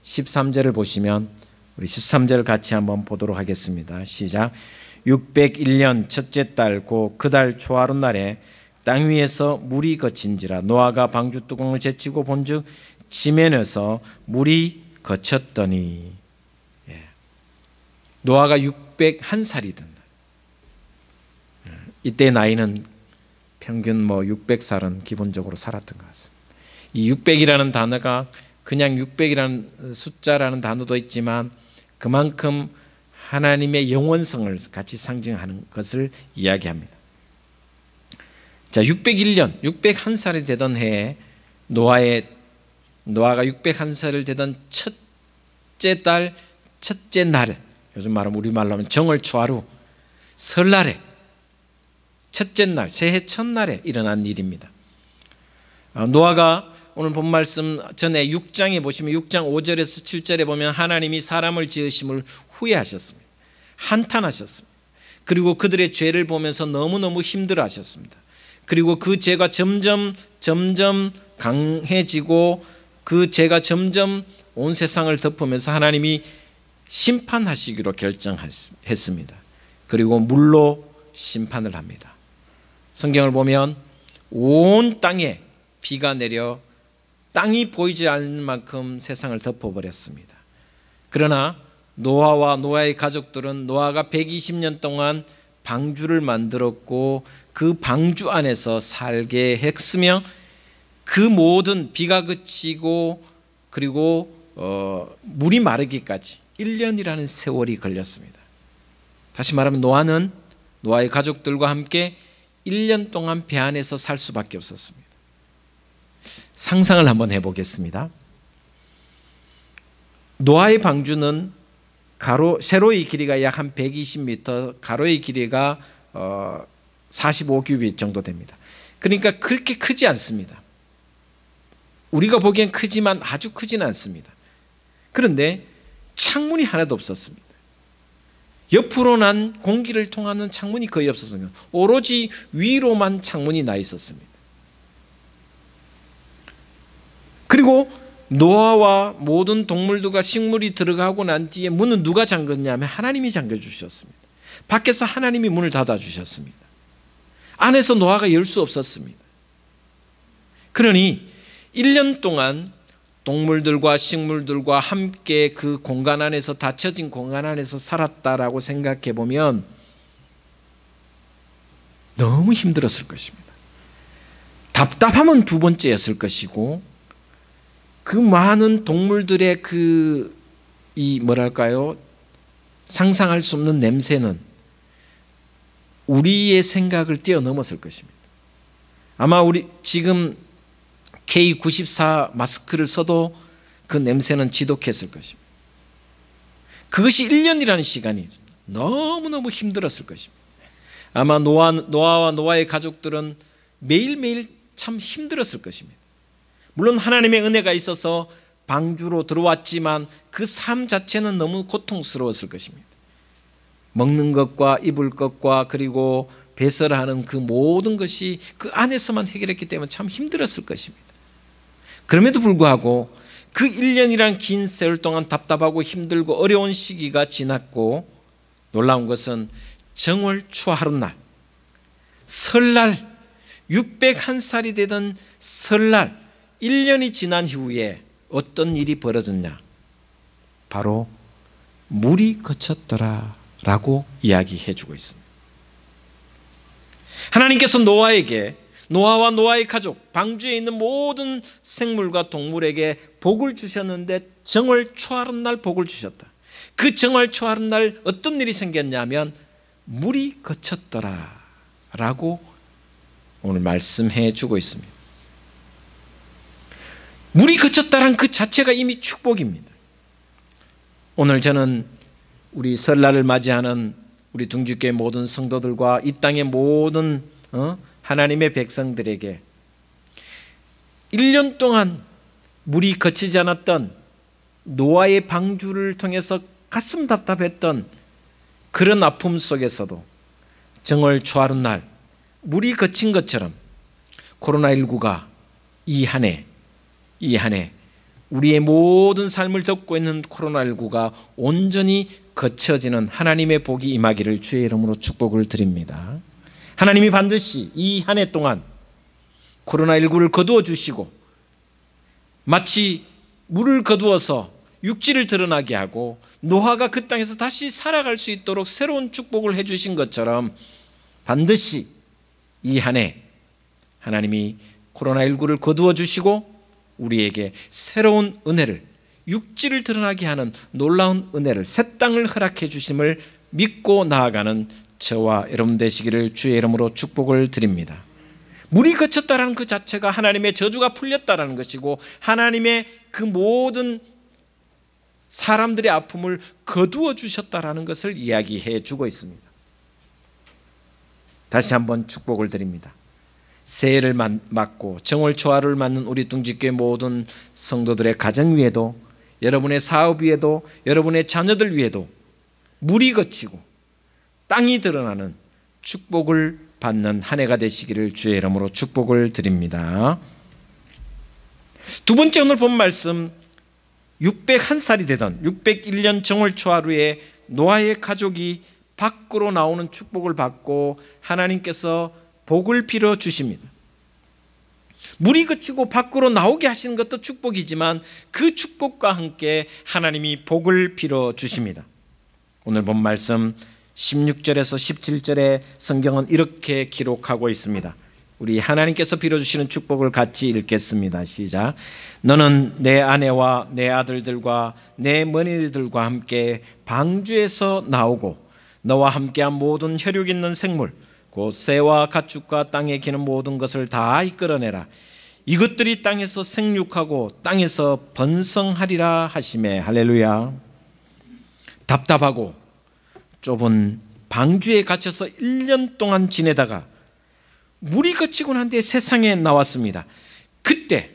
13절을 보시면 우리 13절 같이 한번 보도록 하겠습니다. 시작. 601년 첫째 달 곧 그 달 초하룻날에 땅 위에서 물이 거친지라 노아가 방주 뚜껑을 제치고 본즉 지면에서 물이 거쳤더니. 노아가 601살이 된다. 이때 나이는 평균 600살은 기본적으로 살았던 것 같습니다. 이 600이라는 단어가 그냥 600이라는 숫자라는 단어도 있지만 그만큼 하나님의 영원성을 같이 상징하는 것을 이야기합니다. 자, 601년, 601살이 되던 해에 노아가 601살을 되던 첫째 달, 첫째 날, 요즘 말하면 우리말로 하면 정월 초하루, 설날에, 첫째 날, 새해 첫날에 일어난 일입니다. 노아가 오늘 본 말씀 전에 6장에 보시면 6장 5절에서 7절에 보면 하나님이 사람을 지으심을 후회하셨습니다. 한탄하셨습니다. 그리고 그들의 죄를 보면서 너무너무 힘들어하셨습니다. 그리고 그 죄가 점점 강해지고 그 죄가 점점 온 세상을 덮으면서 하나님이 심판하시기로 결정했습니다. 그리고 물로 심판을 합니다. 성경을 보면 온 땅에 비가 내려 땅이 보이지 않는 만큼 세상을 덮어버렸습니다. 그러나 노아와 노아의 가족들은 노아가 120년 동안 방주를 만들었고 그 방주 안에서 살게 했으며 그 모든 비가 그치고 그리고 물이 마르기까지 1년이라는 세월이 걸렸습니다. 다시 말하면 노아는 노아의 가족들과 함께 1년 동안 배 안에서 살 수밖에 없었습니다. 상상을 한번 해보겠습니다. 노아의 방주는 세로의 길이가 약 한 120m, 가로의 길이가 45규빗 정도 됩니다. 그러니까 그렇게 크지 않습니다. 우리가 보기엔 크지만 아주 크지는 않습니다. 그런데 창문이 하나도 없었습니다. 옆으로 난 공기를 통하는 창문이 거의 없었습니다. 오로지 위로만 창문이 나 있었습니다. 그리고 노아와 모든 동물들과 식물이 들어가고 난 뒤에 문은 누가 잠갔냐면 하나님이 잠겨주셨습니다. 밖에서 하나님이 문을 닫아주셨습니다. 안에서 노아가 열 수 없었습니다. 그러니 1년 동안 동물들과 식물들과 함께 그 공간 안에서 닫혀진 공간 안에서 살았다라고 생각해 보면 너무 힘들었을 것입니다. 답답함은 두 번째였을 것이고 그 많은 동물들의 상상할 수 없는 냄새는 우리의 생각을 뛰어넘었을 것입니다. 아마 우리 지금 K94 마스크를 써도 그 냄새는 지독했을 것입니다. 그것이 1년이라는 시간이 너무너무 힘들었을 것입니다. 아마 노아와 노아의 가족들은 매일매일 참 힘들었을 것입니다. 물론 하나님의 은혜가 있어서 방주로 들어왔지만 그 삶 자체는 너무 고통스러웠을 것입니다. 먹는 것과 입을 것과 그리고 배설하는 그 모든 것이 그 안에서만 해결했기 때문에 참 힘들었을 것입니다. 그럼에도 불구하고 그 1년이란 긴 세월 동안 답답하고 힘들고 어려운 시기가 지났고 놀라운 것은 정월 초하룻날 설날 601살이 되던 설날 1년이 지난 이후에 어떤 일이 벌어졌냐? 바로 물이 거쳤더라 라고 이야기해 주고 있습니다. 하나님께서 노아에게 노아와 노아의 가족 방주에 있는 모든 생물과 동물에게 복을 주셨는데 정월 초하룻날 복을 주셨다. 그 정월 초하룻날 어떤 일이 생겼냐면 물이 거쳤더라 라고 오늘 말씀해 주고 있습니다. 물이 거쳤다란 그 자체가 이미 축복입니다. 오늘 저는 우리 설날을 맞이하는 우리 둥지교회 모든 성도들과 이 땅의 모든 하나님의 백성들에게 1년 동안 물이 거치지 않았던 노아의 방주를 통해서 가슴 답답했던 그런 아픔 속에서도 정월 초하룻날 물이 거친 것처럼 코로나19가 이 한 해 우리의 모든 삶을 덮고 있는 코로나19가 온전히 거쳐지는 하나님의 복이 임하기를 주의 이름으로 축복을 드립니다. 하나님이 반드시 이 한 해 동안 코로나19를 거두어 주시고 마치 물을 거두어서 육지를 드러나게 하고 노아가 그 땅에서 다시 살아갈 수 있도록 새로운 축복을 해주신 것처럼 반드시 이 한 해 하나님이 코로나19를 거두어 주시고 우리에게 새로운 은혜를, 육지를 드러나게 하는 놀라운 은혜를, 새 땅을 허락해 주심을 믿고 나아가는 저와 여러분 되시기를 주의 이름으로 축복을 드립니다. 물이 거쳤다라는 그 자체가 하나님의 저주가 풀렸다라는 것이고 하나님의 그 모든 사람들의 아픔을 거두어 주셨다라는 것을 이야기해 주고 있습니다. 다시 한번 축복을 드립니다. 새해를 맞고 정월 초하루를 맞는 우리 둥지교회 모든 성도들의 가정 위에도, 여러분의 사업 위에도, 여러분의 자녀들 위에도 물이 거치고 땅이 드러나는 축복을 받는 한 해가 되시기를 주의 이름으로 축복을 드립니다. 두 번째 오늘 본 말씀, 601살이 되던 601년 정월 초하루에 노아의 가족이 밖으로 나오는 축복을 받고 하나님께서 복을 빌어 주십니다. 물이 그치고 밖으로 나오게 하시는 것도 축복이지만 그 축복과 함께 하나님이 복을 빌어 주십니다. 오늘 본 말씀 16절에서 17절에 성경은 이렇게 기록하고 있습니다. 우리 하나님께서 빌어주시는 축복을 같이 읽겠습니다. 시작. 너는 내 아내와 내 아들들과 내 며느리들과 함께 방주에서 나오고 너와 함께한 모든 혈육 있는 생물 곧 새와 가축과 땅에 기는 모든 것을 다 이끌어내라. 이것들이 땅에서 생육하고 땅에서 번성하리라 하시매. 할렐루야. 답답하고 좁은 방주에 갇혀서 1년 동안 지내다가 물이 거치고 난 뒤에 세상에 나왔습니다. 그때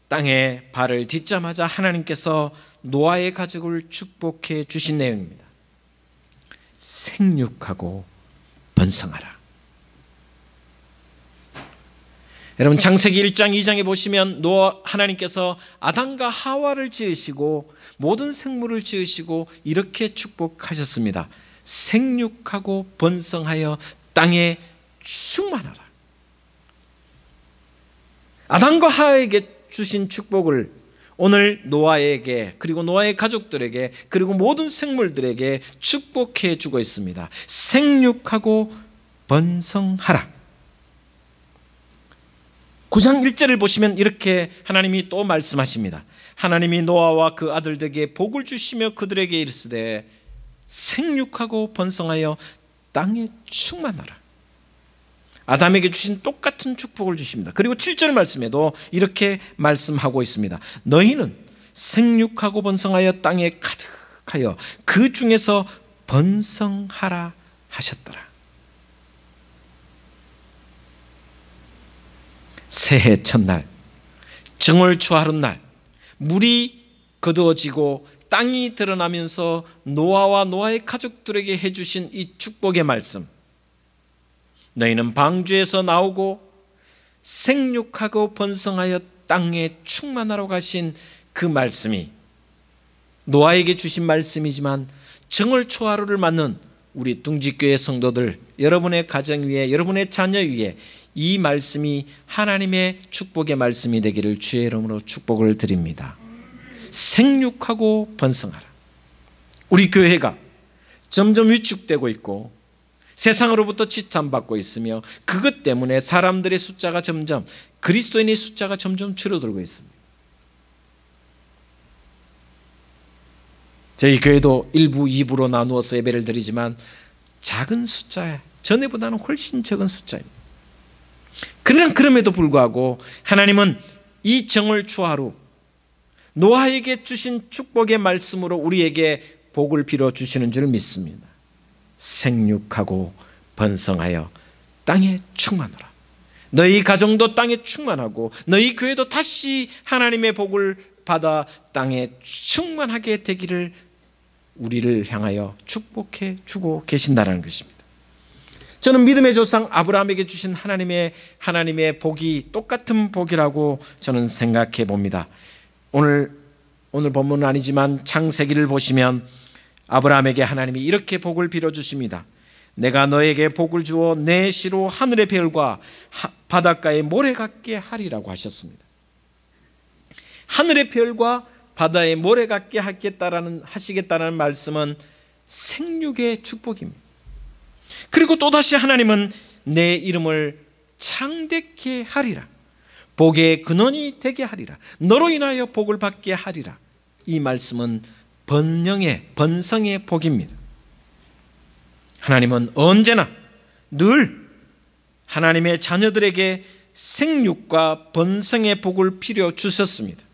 땅에 발을 딛자마자 하나님께서 노아의 가족을 축복해 주신 내용입니다. 생육하고 번성하라. 여러분 창세기 1장 2장에 보시면 노아 하나님께서 아담과 하와를 지으시고 모든 생물을 지으시고 이렇게 축복하셨습니다. 생육하고 번성하여 땅에 충만하라. 아담과 하와에게 주신 축복을 오늘 노아에게 그리고 노아의 가족들에게 그리고 모든 생물들에게 축복해 주고 있습니다. 생육하고 번성하라. 9장 1절을 보시면 이렇게 하나님이 또 말씀하십니다. 하나님이 노아와 그 아들들에게 복을 주시며 그들에게 이르시되 생육하고 번성하여 땅에 충만하라. 아담에게 주신 똑같은 축복을 주십니다. 그리고 7절 말씀에도 이렇게 말씀하고 있습니다. 너희는 생육하고 번성하여 땅에 가득하여 그 중에서 번성하라 하셨더라. 새해 첫날 정월 초하룻날 물이 거두어지고 땅이 드러나면서 노아와 노아의 가족들에게 해주신 이 축복의 말씀, 너희는 방주에서 나오고 생육하고 번성하여 땅에 충만하라고 하신 그 말씀이 노아에게 주신 말씀이지만 정월 초하루를 맞는 우리 둥지교회 성도들, 여러분의 가정 위에, 여러분의 자녀 위에 이 말씀이 하나님의 축복의 말씀이 되기를 주의 이름으로 축복을 드립니다. 생육하고 번성하라. 우리 교회가 점점 위축되고 있고 세상으로부터 지탄받고 있으며 그것 때문에 사람들의 숫자가 점점, 그리스도인의 숫자가 점점 줄어들고 있습니다. 저희 교회도 1부, 2부로 나누어서 예배를 드리지만 작은 숫자에, 전에보다는 훨씬 적은 숫자입니다. 그러나 그럼에도 불구하고 하나님은 이 정월 초하루 노아에게 주신 축복의 말씀으로 우리에게 복을 빌어 주시는 줄 믿습니다. 생육하고 번성하여 땅에 충만하라. 너희 가정도 땅에 충만하고 너희 교회도 다시 하나님의 복을 받아 땅에 충만하게 되기를 우리를 향하여 축복해 주고 계신다는 것입니다. 저는 믿음의 조상 아브라함에게 주신 하나님의 복이 똑같은 복이라고 저는 생각해 봅니다. 오늘 본문은 아니지만 창세기를 보시면 아브라함에게 하나님이 이렇게 복을 빌어주십니다. 내가 너에게 복을 주어 내 씨로 하늘의 별과 바닷가의 모래 같게 하리라고 하셨습니다. 하늘의 별과 바다의 모래 같게 하시겠다는 말씀은 생육의 축복입니다. 그리고 또다시 하나님은 내 이름을 창대케 하리라, 복의 근원이 되게 하리라, 너로 인하여 복을 받게 하리라. 이 말씀은 번성의 복입니다. 하나님은 언제나 늘 하나님의 자녀들에게 생육과 번성의 복을 빌어 주셨습니다.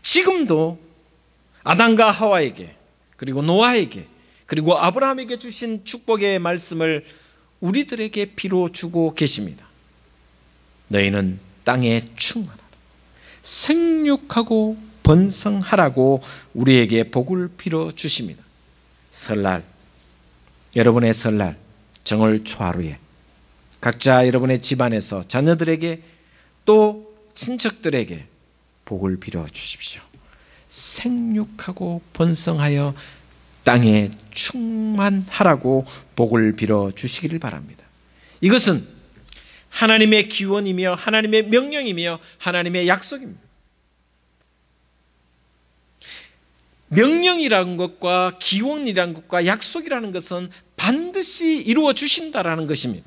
지금도 아담과 하와에게, 그리고 노아에게, 그리고 아브라함에게 주신 축복의 말씀을 우리들에게 빌어 주고 계십니다. 너희는 땅에 충만하라, 생육하고 번성하라고 우리에게 복을 빌어 주십니다. 설날, 여러분의 설날 정월 초하루에 각자 여러분의 집안에서 자녀들에게 또 친척들에게 복을 빌어 주십시오. 생육하고 번성하여 땅에 충만하라고 복을 빌어 주시기를 바랍니다. 이것은 하나님의 기원이며 하나님의 명령이며 하나님의 약속입니다. 명령이라는 것과 기원이라는 것과 약속이라는 것은 반드시 이루어 주신다라는 것입니다.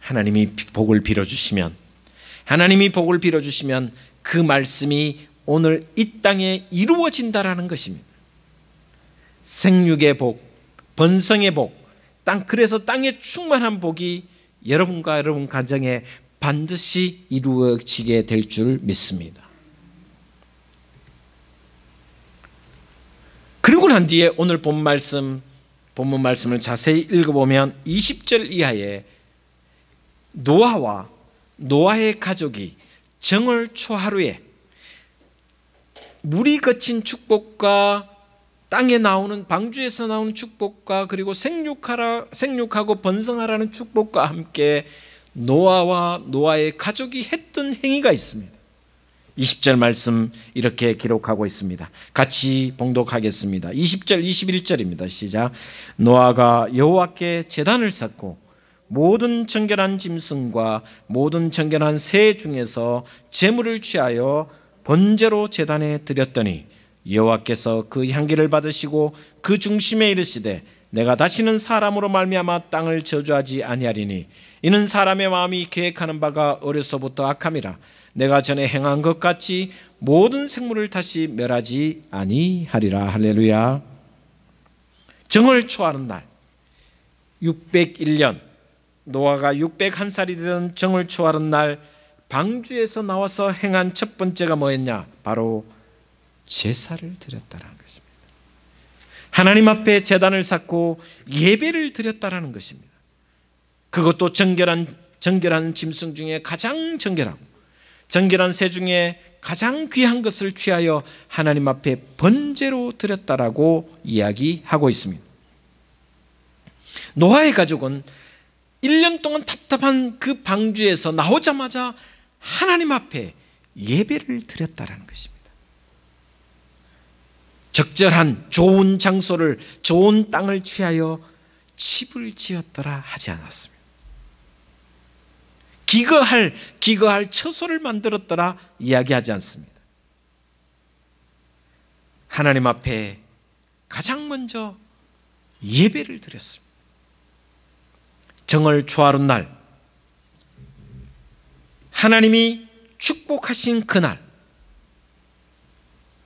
하나님이 복을 빌어주시면 그 말씀이 오늘 이 땅에 이루어진다라는 것입니다. 생육의 복, 번성의 복, 그래서 땅에 충만한 복이 여러분과 여러분 가정에 반드시 이루어지게 될 줄 믿습니다. 그리고 난 뒤에 오늘 본문 말씀을 자세히 읽어보면 20절 이하에 노아와 노아의 가족이 정월 초하루에 물이 거친 축복과 땅에 나오는 방주에서 나오는 축복과 그리고 생육하고 번성하라는 축복과 함께 노아와 노아의 가족이 했던 행위가 있습니다. 20절 말씀 이렇게 기록하고 있습니다. 같이 봉독하겠습니다. 20절 21절입니다. 시작. 노아가 여호와께 제단을 쌓고 모든 정결한 짐승과 모든 정결한 새 중에서 제물을 취하여 번제로 제단에 드렸더니 여호와께서 그 향기를 받으시고 그 중심에 이르시되 내가 다시는 사람으로 말미암아 땅을 저주하지 아니하리니 이는 사람의 마음이 계획하는 바가 어려서부터 악함이라. 내가 전에 행한 것 같이 모든 생물을 다시 멸하지 아니하리라. 할렐루야. 정월 초하는 날 601년 노아가 601살이 되던 정월 초하는 날 방주에서 나와서 행한 첫 번째가 뭐였냐? 바로 제사를 드렸다는 것입니다. 하나님 앞에 제단을 쌓고 예배를 드렸다는 것입니다. 그것도 정결한 짐승 중에 가장 정결한 새 중에 가장 귀한 것을 취하여 하나님 앞에 번제로 드렸다라고 이야기하고 있습니다. 노아의 가족은 1년 동안 답답한 그 방주에서 나오자마자 하나님 앞에 예배를 드렸다라는 것입니다. 적절한 좋은 장소를, 좋은 땅을 취하여 집을 지었더라 하지 않았습니다. 기거할 처소를 만들었더라 이야기하지 않습니다. 하나님 앞에 가장 먼저 예배를 드렸습니다. 정월 초하룻 날 하나님이 축복하신 그날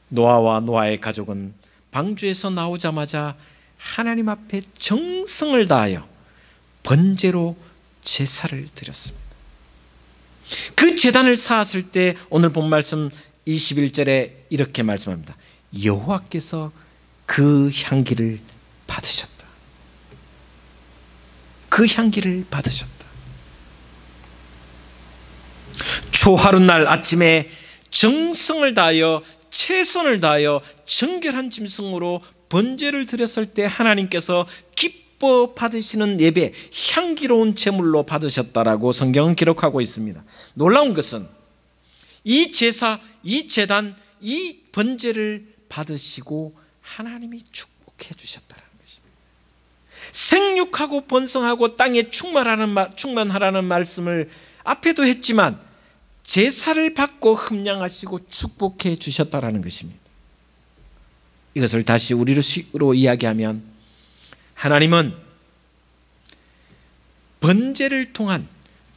노아와 노아의 가족은 방주에서 나오자마자 하나님 앞에 정성을 다하여 번제로 제사를 드렸습니다. 그 제단을 쌓았을 때 오늘 본 말씀 21절에 이렇게 말씀합니다. 여호와께서 그 향기를 받으셨다. 그 향기를 받으셨다. 초하룻날 아침에 정성을 다하여 최선을 다하여 정결한 짐승으로 번제를 드렸을 때 하나님께서 기뻐 받으시는 예배, 향기로운 제물로 받으셨다라고 성경은 기록하고 있습니다. 놀라운 것은 이 제사, 이 제단, 이 번제를 받으시고 하나님이 축복해 주셨다는 것입니다. 생육하고 번성하고 땅에 충만하라는 말씀을 앞에도 했지만 제사를 받고 흠량하시고 축복해 주셨다는 것입니다. 이것을 다시 우리로 이야기하면 하나님은 번제를 통한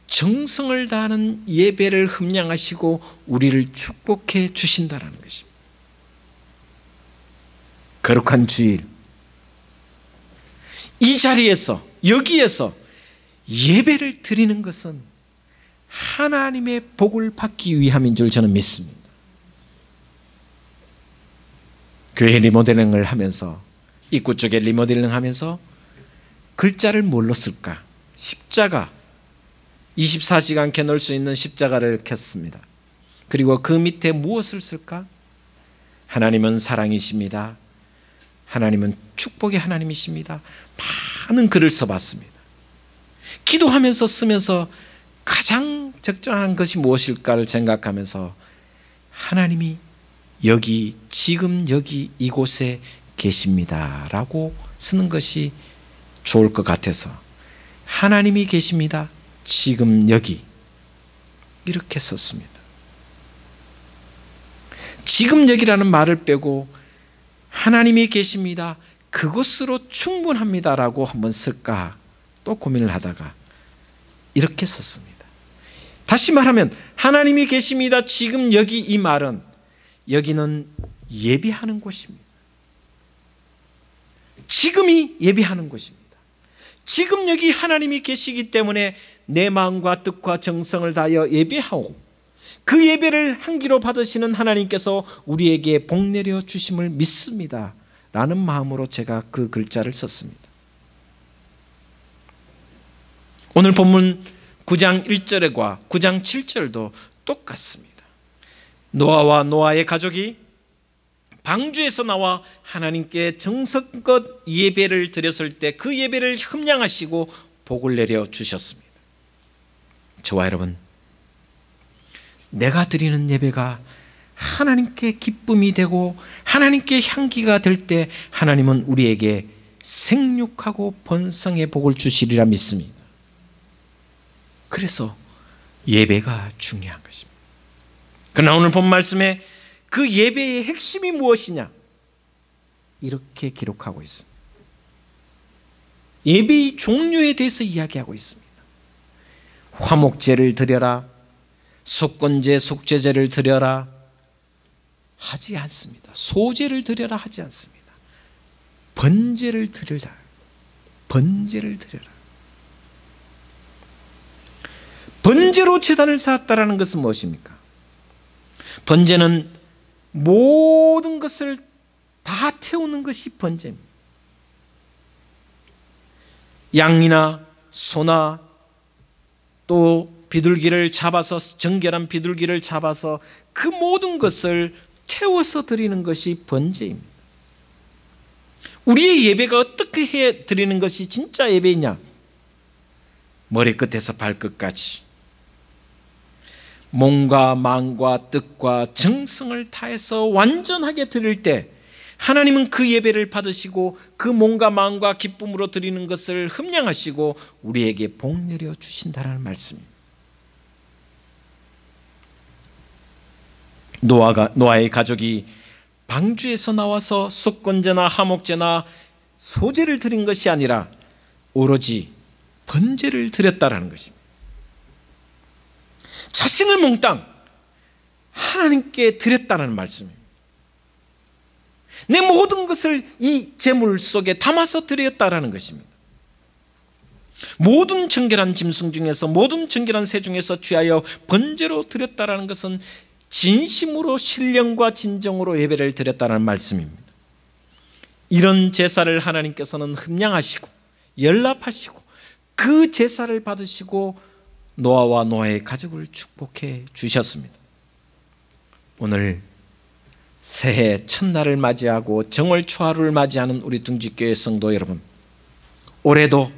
정성을 다하는 예배를 흠량하시고 우리를 축복해 주신다는 것입니다. 거룩한 주일, 이 자리에서 여기에서 예배를 드리는 것은 하나님의 복을 받기 위함인 줄 저는 믿습니다. 교회 리모델링을 하면서, 입구 쪽에 리모델링 하면서 글자를 뭘로 쓸까? 십자가, 24시간 켜놓을 수 있는 십자가를 켰습니다. 그리고 그 밑에 무엇을 쓸까? 하나님은 사랑이십니다. 하나님은 축복의 하나님이십니다. 많은 글을 써봤습니다. 기도하면서 쓰면서 가장 적절한 것이 무엇일까를 생각하면서 하나님이 여기, 지금 여기 이곳에 계십니다 라고 쓰는 것이 좋을 것 같아서 하나님이 계십니다, 지금 여기, 이렇게 썼습니다. 지금 여기라는 말을 빼고 하나님이 계십니다, 그것으로 충분합니다 라고 한번 쓸까 또 고민을 하다가 이렇게 썼습니다. 다시 말하면 하나님이 계십니다, 지금 여기, 이 말은 여기는 예배하는 곳입니다. 지금이 예배하는 곳입니다. 지금 여기 하나님이 계시기 때문에 내 마음과 뜻과 정성을 다하여 예배하고 그 예배를 한기로 받으시는 하나님께서 우리에게 복 내려 주심을 믿습니다 라는 마음으로 제가 그 글자를 썼습니다. 오늘 본문 9장 1절과 9장 7절도 똑같습니다. 노아와 노아의 가족이 방주에서 나와 하나님께 정성껏 예배를 드렸을 때 그 예배를 흠량하시고 복을 내려 주셨습니다. 저와 여러분, 내가 드리는 예배가 하나님께 기쁨이 되고 하나님께 향기가 될 때 하나님은 우리에게 생육하고 번성의 복을 주시리라 믿습니다. 그래서 예배가 중요한 것입니다. 그러나 오늘 본 말씀에 그 예배의 핵심이 무엇이냐? 이렇게 기록하고 있습니다. 예배의 종류에 대해서 이야기하고 있습니다. 화목제를 드려라, 속건제, 속죄제를 드려라 하지 않습니다. 소제를 드려라 하지 않습니다. 번제를 드려라. 번제를 드려라. 번제로 제단을 쌓았다라는 것은 무엇입니까? 번제는 모든 것을 다 태우는 것이 번제입니다. 양이나 소나 또 비둘기를 잡아서, 정결한 비둘기를 잡아서 그 모든 것을 태워서 드리는 것이 번제입니다. 우리의 예배가 어떻게 해 드리는 것이 진짜 예배이냐? 머리끝에서 발끝까지 몸과 마음과 뜻과 정성을 다해서 완전하게 드릴 때 하나님은 그 예배를 받으시고 그 몸과 마음과 기쁨으로 드리는 것을 흠량하시고 우리에게 복 내려 주신다는 말씀입니다. 노아의 가족이 방주에서 나와서 속건제나 화목제나 소제를 드린 것이 아니라 오로지 번제를 드렸다라는 것입니다. 자신을 몽땅 하나님께 드렸다는 말씀입니다. 내 모든 것을 이 제물 속에 담아서 드렸다라는 것입니다. 모든 정결한 짐승 중에서, 모든 정결한 새 중에서 취하여 번제로 드렸다라는 것은 진심으로 신령과 진정으로 예배를 드렸다는 말씀입니다. 이런 제사를 하나님께서는 흠량하시고 연락하시고 그 제사를 받으시고 노아와 노아의 가족을 축복해 주셨습니다. 오늘 새해 첫날을 맞이하고 정월 초하루를 맞이하는 우리 둥지교회 성도 여러분, 올해도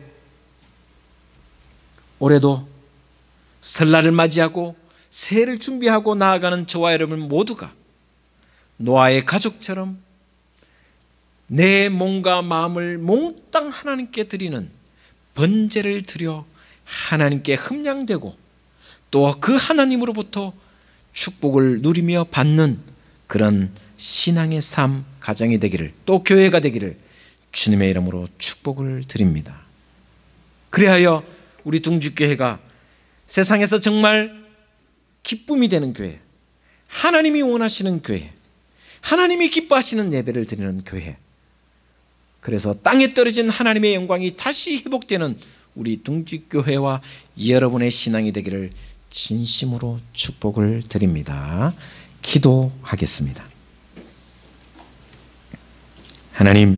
설날을 맞이하고 새해를 준비하고 나아가는 저와 여러분 모두가 노아의 가족처럼 내 몸과 마음을 몽땅 하나님께 드리는 번제를 드려 하나님께 흠양되고 또 그 하나님으로부터 축복을 누리며 받는 그런 신앙의 삶 가정이 되기를, 또 교회가 되기를 주님의 이름으로 축복을 드립니다. 그리하여 우리 둥지교회가 세상에서 정말 기쁨이 되는 교회, 하나님이 원하시는 교회, 하나님이 기뻐하시는 예배를 드리는 교회, 그래서 땅에 떨어진 하나님의 영광이 다시 회복되는 우리 둥지교회와 여러분의 신앙이 되기를 진심으로 축복을 드립니다. 기도하겠습니다. 하나님,